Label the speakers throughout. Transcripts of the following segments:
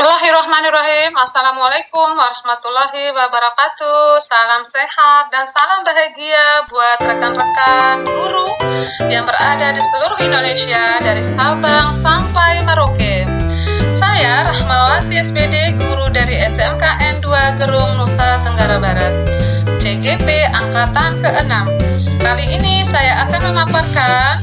Speaker 1: Bismillahirrahmanirrahim. Assalamualaikum warahmatullahi wabarakatuh. Salam sehat dan salam bahagia buat rekan-rekan guru yang berada di seluruh Indonesia dari Sabang sampai Merauke. Saya Rahmawati SPD, guru dari SMKN 2 Gerung, Nusa Tenggara Barat, CGP Angkatan ke-6. Kali ini saya akan memaparkan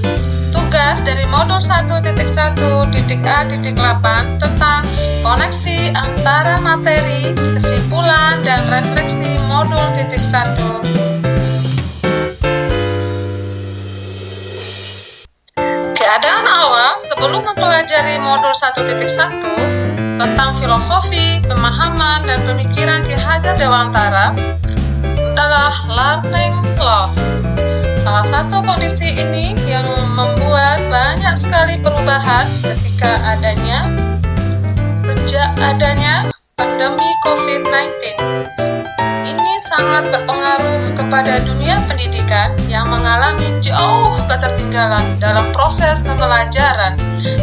Speaker 1: tugas dari modul 1.1.A.8 tentang koneksi antara materi, kesimpulan, dan refleksi modul titik 1. Keadaan awal sebelum mempelajari modul 1.1 tentang filosofi, pemahaman, dan pemikiran Ki Hajar Dewantara adalah learning loss. Salah satu kondisi ini yang membuat banyak sekali perubahan sejak adanya pandemi COVID-19. Ini sangat berpengaruh kepada dunia pendidikan yang mengalami jauh ketertinggalan dalam proses pembelajaran.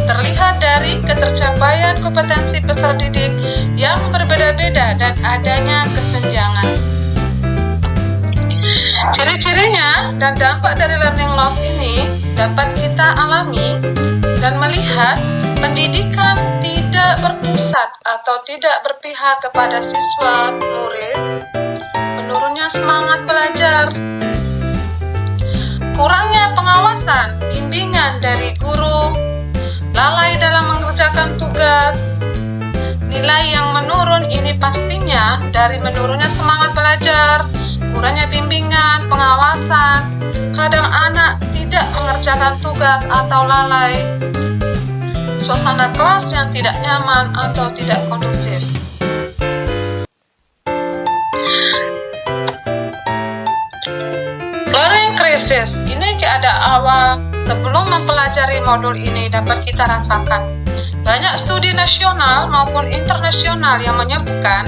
Speaker 1: Terlihat dari ketercapaian kompetensi peserta didik yang berbeda-beda dan adanya kesenjangan. Ciri-cirinya dan dampak dari learning loss ini dapat kita alami dan melihat pendidikan tidak berpusat atau tidak berpihak kepada siswa murid, menurunnya semangat belajar, kurangnya pengawasan, bimbingan dari guru, lalai dalam mengerjakan tugas. Nilai yang menurun ini pastinya dari menurunnya semangat belajar, kurangnya bimbingan, pengawasan, kadang anak tidak mengerjakan tugas atau lalai, suasana kelas yang tidak nyaman atau tidak kondusif. Learning crisis ini keadaan awal sebelum mempelajari modul ini dapat kita rasakan. Banyak studi nasional maupun internasional yang menyebutkan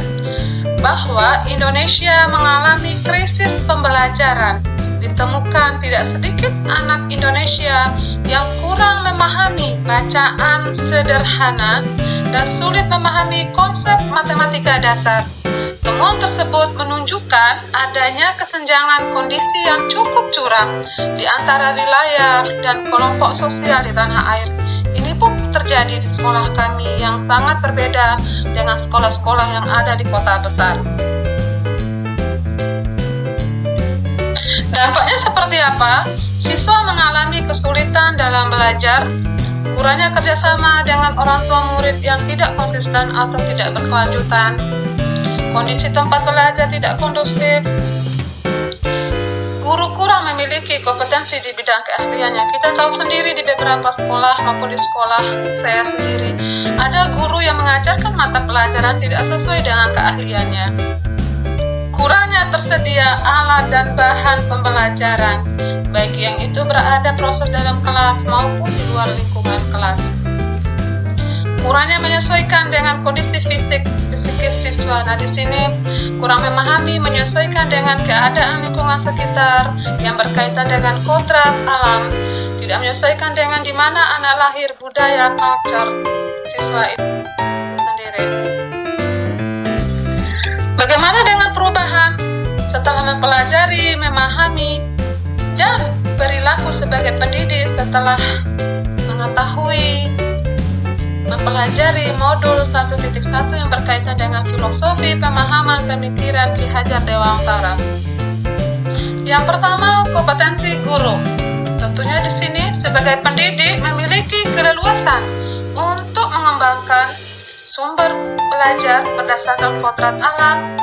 Speaker 1: bahwa Indonesia mengalami krisis pembelajaran. Ditemukan tidak sedikit anak Indonesia yang kurang memahami bacaan sederhana dan sulit memahami konsep matematika dasar. Temuan tersebut menunjukkan adanya kesenjangan kondisi yang cukup curam di antara wilayah dan kelompok sosial di tanah air. Ini pun terjadi di sekolah kami yang sangat berbeda dengan sekolah-sekolah yang ada di kota besar. Dampaknya seperti apa? Siswa mengalami kesulitan dalam belajar, kurangnya kerjasama dengan orang tua murid yang tidak konsisten atau tidak berkelanjutan, kondisi tempat belajar tidak kondusif, guru kurang memiliki kompetensi di bidang keahliannya. Kita tahu sendiri di beberapa sekolah maupun di sekolah saya sendiri, ada guru yang mengajarkan mata pelajaran tidak sesuai dengan keahliannya. Kurangnya tersedia alat dan bahan pembelajaran, baik yang itu berada proses dalam kelas maupun di luar lingkungan kelas. Kurangnya menyesuaikan dengan kondisi psikis siswa. Nah, di sini kurang memahami menyesuaikan dengan keadaan lingkungan sekitar yang berkaitan dengan kodrat alam, tidak menyesuaikan dengan di mana anak lahir, budaya, culture siswa itu sendiri. Bagaimana dengan perubahan setelah mempelajari, memahami, dan perilaku sebagai pendidik setelah mengetahui mempelajari modul 1.1 yang berkaitan dengan filosofi, pemahaman, pemikiran Ki Hajar Dewantara. Yang pertama, kompetensi guru. Tentunya di sini sebagai pendidik memiliki keleluasan untuk mengembangkan sumber belajar berdasarkan kodrat alam,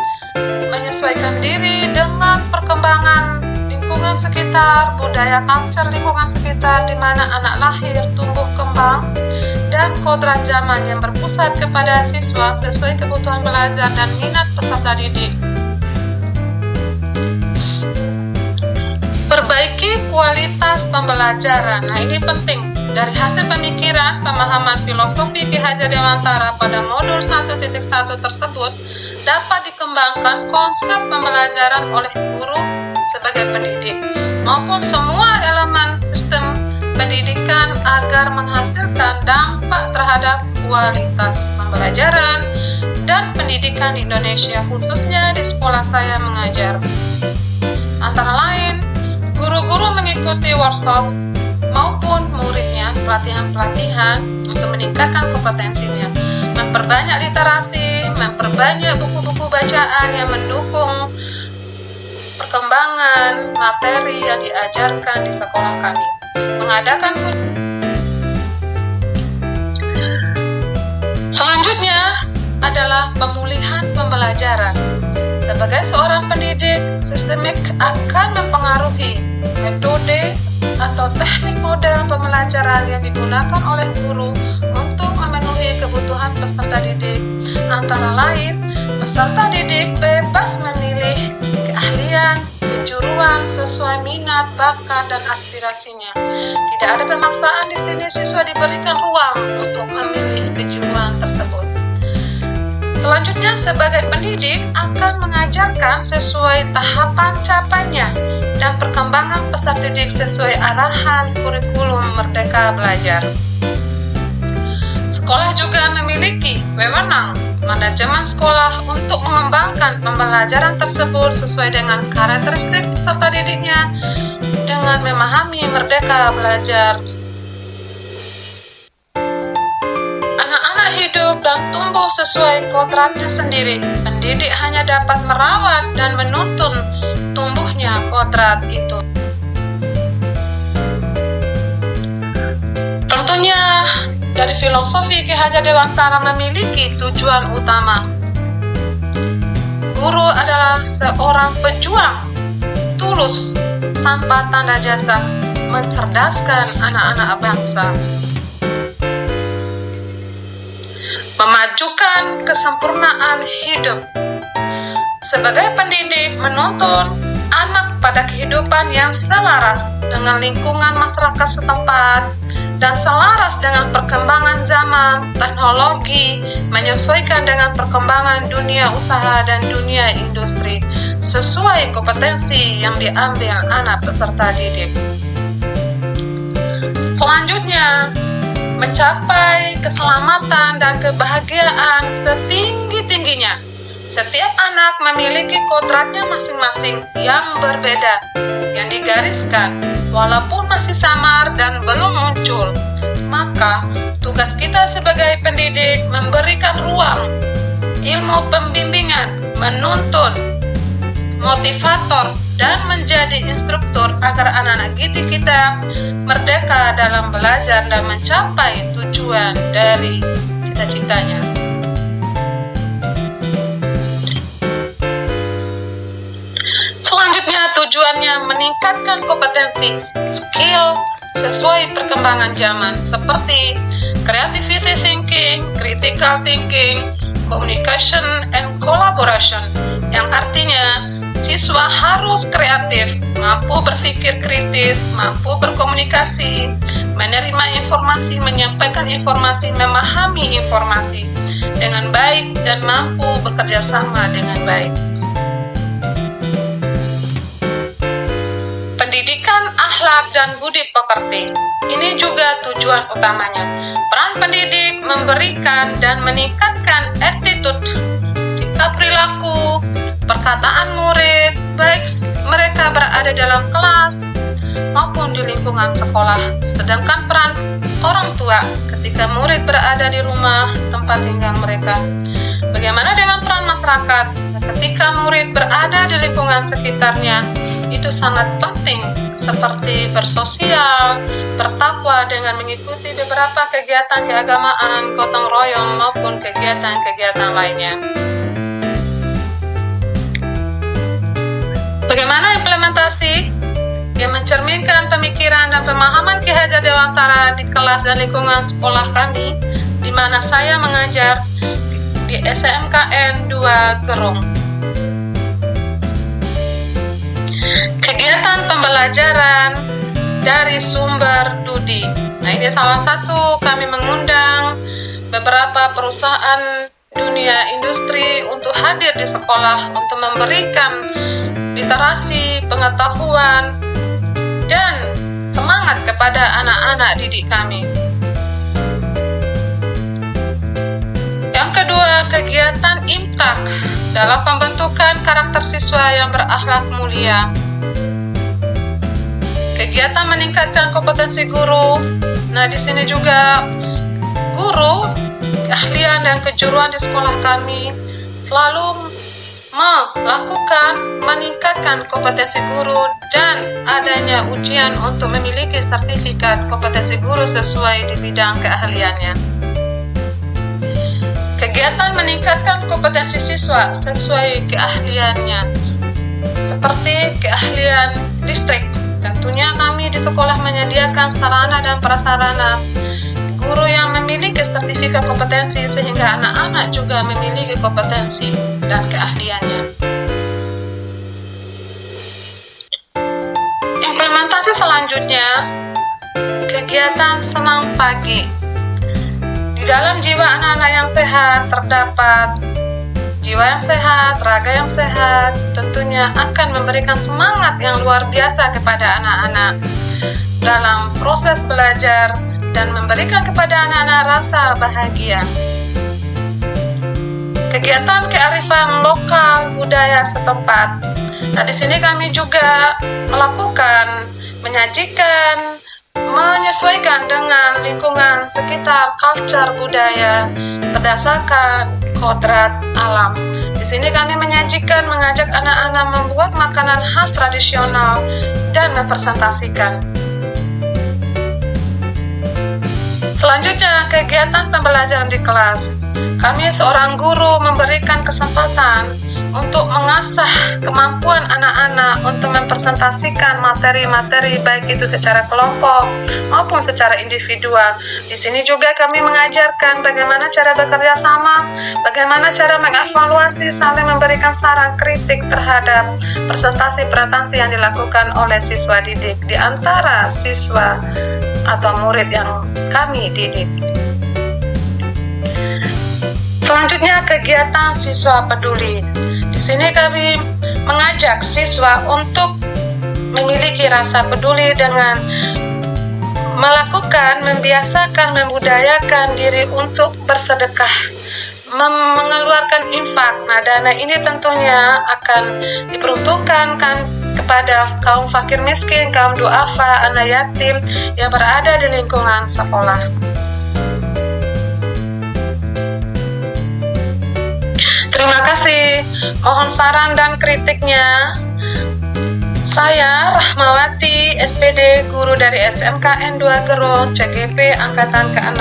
Speaker 1: menyesuaikan diri dengan perkembangan lingkungan sekitar, budaya culture lingkungan sekitar di mana anak lahir, tumbuh kembang, dan kodrat zaman yang berpusat kepada siswa sesuai kebutuhan belajar dan minat peserta didik. Perbaiki kualitas pembelajaran. Nah, ini penting. Dari hasil pemikiran, pemahaman filosofi Ki Hajar Dewantara pada modul 1.1 tersebut dapat dikembangkan konsep pembelajaran oleh guru sebagai pendidik maupun semua elemen sistem pendidikan agar menghasilkan dampak terhadap kualitas pembelajaran dan pendidikan di Indonesia, khususnya di sekolah saya mengajar. Antara lain, guru-guru mengikuti workshop maupun muridnya pelatihan-pelatihan untuk meningkatkan kompetensinya, memperbanyak literasi, memperbanyak buku-buku bacaan yang mendukung perkembangan materi yang diajarkan di sekolah kami, mengadakan. Selanjutnya adalah pemulihan pembelajaran. Sebagai seorang pendidik, sistemik akan mempengaruhi metode atau teknik model pembelajaran yang digunakan oleh guru untuk memenuhi kebutuhan peserta didik. Antara lain, peserta didik bebas memilih keahlian, kejuruan sesuai minat, bakat, dan aspirasinya. Tidak ada pemaksaan di sini, siswa diberikan ruang untuk memilih kejuruan tersebut. Selanjutnya, sebagai pendidik akan mengajarkan sesuai tahapan capainya dan perkembangan peserta didik sesuai arahan kurikulum Merdeka Belajar. Sekolah juga memiliki wewenang manajemen sekolah untuk mengembangkan pembelajaran tersebut sesuai dengan karakteristik peserta didiknya dengan memahami Merdeka Belajar. Anak-anak hidup dan tumbuh sesuai kodratnya sendiri. Pendidik hanya dapat merawat dan menuntun tumbuhnya kodrat itu. Tentunya dari filosofi Ki Hajar Dewantara memiliki tujuan utama. Guru adalah seorang pejuang, tulus, tanpa tanda jasa, mencerdaskan anak-anak bangsa, memajukan kesempurnaan hidup. Sebagai pendidik, menuntun anak pada kehidupan yang selaras dengan lingkungan masyarakat setempat dan selaras dengan perkembangan zaman, teknologi, menyesuaikan dengan perkembangan dunia usaha dan dunia industri, sesuai kompetensi yang diambil anak peserta didik. Selanjutnya, mencapai keselamatan dan kebahagiaan setinggi-tingginya. Setiap anak memiliki kodratnya masing-masing yang berbeda, yang digariskan, walaupun masih samar dan belum muncul. Maka, tugas kita sebagai pendidik memberikan ruang, ilmu pembimbingan, menuntun, motivator, dan menjadi instruktur agar anak-anak didik kita merdeka dalam belajar dan mencapai tujuan dari cita-citanya. Selanjutnya, tujuannya meningkatkan kompetensi, skill sesuai perkembangan zaman seperti creativity thinking, critical thinking, communication and collaboration, yang artinya siswa harus kreatif, mampu berpikir kritis, mampu berkomunikasi, menerima informasi, menyampaikan informasi, memahami informasi dengan baik, dan mampu bekerja sama dengan baik. Pendidikan akhlak dan budi pekerti, ini juga tujuan utamanya. Peran pendidik memberikan dan meningkatkan attitude, sikap perilaku, perkataan murid, baik mereka berada dalam kelas maupun di lingkungan sekolah. Sedangkan peran orang tua ketika murid berada di rumah tempat tinggal mereka. Bagaimana dengan peran masyarakat ketika murid berada di lingkungan sekitarnya? Itu sangat penting, seperti bersosial, bertakwa dengan mengikuti beberapa kegiatan keagamaan, gotong royong maupun kegiatan-kegiatan lainnya. Bagaimana implementasi yang mencerminkan pemikiran dan pemahaman Ki Hajar Dewantara di kelas dan lingkungan sekolah kami, di mana saya mengajar di SMKN 2 Gerung. Kegiatan pembelajaran dari sumber Dudi. Nah, ini salah satu, kami mengundang beberapa perusahaan dunia industri untuk hadir di sekolah untuk memberikan literasi, pengetahuan, dan semangat kepada anak-anak didik kami. Yang kedua, kegiatan IMTAK dalam pembentukan karakter siswa yang berakhlak mulia. Kegiatan meningkatkan kompetensi guru. Nah, di sini juga guru, keahlian dan kejuruan di sekolah kami selalu meningkatkan kompetensi guru dan adanya ujian untuk memiliki sertifikat kompetensi guru sesuai di bidang keahliannya. Kegiatan meningkatkan kompetensi siswa sesuai keahliannya, seperti keahlian listrik. Tentunya kami di sekolah menyediakan sarana dan prasarana, guru yang memiliki sertifikat kompetensi sehingga anak-anak juga memiliki kompetensi dan keahliannya. Implementasi selanjutnya, kegiatan senam pagi. Di dalam jiwa anak-anak yang sehat terdapat jiwa yang sehat, raga yang sehat, tentunya akan memberikan semangat yang luar biasa kepada anak-anak dalam proses belajar dan memberikan kepada anak-anak rasa bahagia. Kegiatan kearifan lokal budaya setempat. Nah, di sini kami juga melakukan, menyesuaikan dengan lingkungan sekitar culture budaya berdasarkan kodrat alam. Di sini kami mengajak anak-anak membuat makanan khas tradisional dan mempresentasikan. Selanjutnya, kegiatan pembelajaran di kelas. Kami seorang guru memberikan kesempatan untuk mengasah kemampuan anak-anak untuk mempresentasikan materi-materi baik itu secara kelompok maupun secara individual. Di sini juga kami mengajarkan bagaimana cara bekerja sama, bagaimana cara mengevaluasi, saling memberikan saran kritik terhadap presentasi yang dilakukan oleh siswa didik di antara siswa atau murid yang kami didik. Selanjutnya, kegiatan siswa peduli. Di sini kami mengajak siswa untuk memiliki rasa peduli dengan membiasakan, membudayakan diri untuk bersedekah, mengeluarkan infak. Nah, dana ini tentunya akan diperuntukkan kepada kaum fakir miskin, kaum duafa, anak yatim yang berada di lingkungan sekolah. Terima kasih. Mohon saran dan kritiknya. Saya Rahmawati, SPD, guru dari SMKN 2 Gerong, CGP Angkatan ke-6.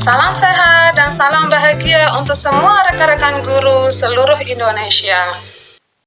Speaker 1: Salam sehat dan salam bahagia untuk semua rekan-rekan guru seluruh Indonesia.